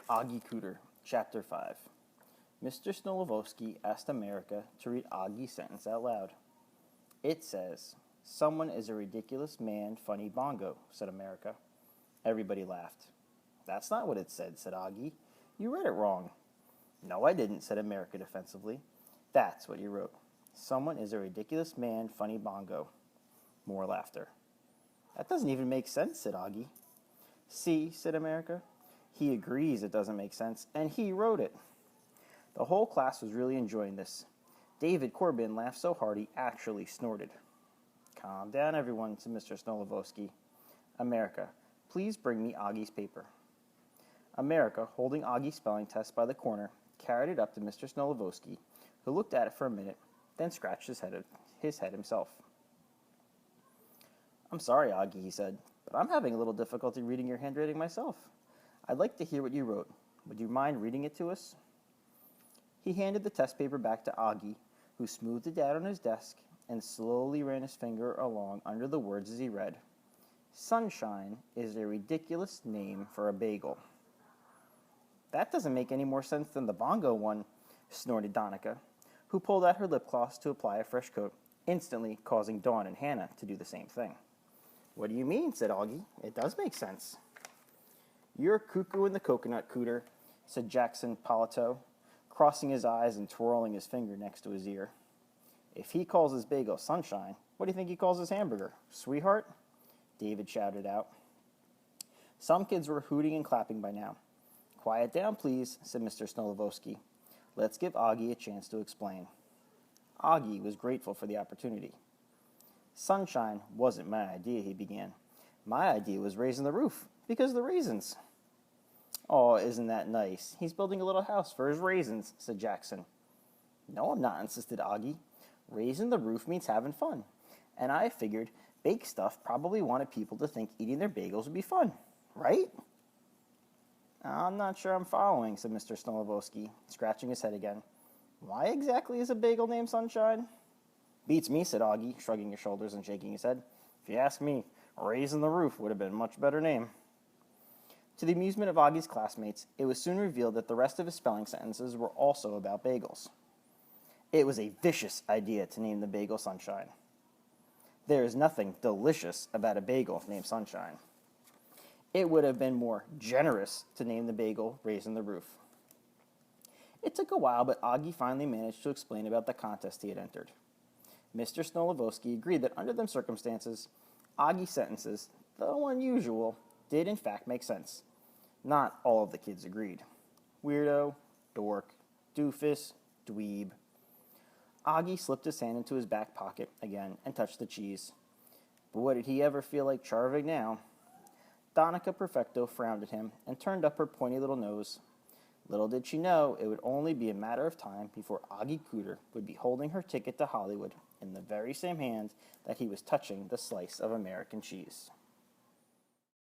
Oggie Cooder Chapter 5. Mr. Snolovowski asked America to read Oggie's sentence out loud. It says, "Someone is a ridiculous man, funny bongo," said America. Everybody laughed. "That's not what it said Oggie. You read it wrong." "No, I didn't," said America defensively. "That's what you wrote. Someone is a ridiculous man, funny bongo." More laughter. "That doesn't even make sense," said Oggie. "See," said America. "He agrees it doesn't make sense, and he wrote it." The whole class was really enjoying this. David Corbin laughed so hard he actually snorted. "Calm down, everyone," said Mr. Snolovowski. "America, please bring me Oggie's paper." America, holding Oggie's spelling test by the corner, carried it up to Mr. Snolovowski, who looked at it for a minute, then scratched his head himself. "I'm sorry, Oggie," he said, "but I'm having a little difficulty reading your handwriting myself. I'd like to hear what you wrote. Would you mind reading it to us?" He handed the test paper back to Oggie, who smoothed it out on his desk and slowly ran his finger along under the words as he read. "Sunshine is a ridiculous name for a bagel." "That doesn't make any more sense than the bongo one," snorted Donica, who pulled out her lip gloss to apply a fresh coat, instantly causing Dawn and Hannah to do the same thing. "What do you mean?" said Oggie. "It does make sense." "You're cuckoo in the coconut, Cooter," said Jackson Polito, crossing his eyes and twirling his finger next to his ear. "If he calls his bagel sunshine, what do you think he calls his hamburger? Sweetheart?" David shouted out. Some kids were hooting and clapping by now. "Quiet down, please," said Mr. Snolovowski. "Let's give Oggie a chance to explain." Oggie was grateful for the opportunity. "Sunshine wasn't my idea," he began. "My idea was raising the roof, because of the raisins." "Oh, isn't that nice? He's building a little house for his raisins," said Jackson. "No, I'm not," insisted Oggie. "Raising the roof means having fun, and I figured Bake Stuff probably wanted people to think eating their bagels would be fun, right?" "I'm not sure I'm following," said Mr. Snolovowski, scratching his head again. "Why exactly is a bagel named Sunshine?" "Beats me," said Oggie, shrugging his shoulders and shaking his head. "If you ask me, Raising the Roof would have been a much better name." To the amusement of Oggie's classmates, it was soon revealed that the rest of his spelling sentences were also about bagels. It was a vicious idea to name the bagel Sunshine. There is nothing delicious about a bagel named Sunshine. It would have been more generous to name the bagel Raising the Roof. It took a while, but Oggie finally managed to explain about the contest he had entered. Mr. Snolovowski agreed that under them circumstances, Oggie's sentences, though unusual, did in fact make sense. Not all of the kids agreed. Weirdo, dork, doofus, dweeb. Oggie slipped his hand into his back pocket again and touched the cheese. But what did he ever feel like charving now? Donica Perfecto frowned at him and turned up her pointy little nose. Little did she know it would only be a matter of time before Oggie Cooder would be holding her ticket to Hollywood in the very same hand that he was touching the slice of American cheese.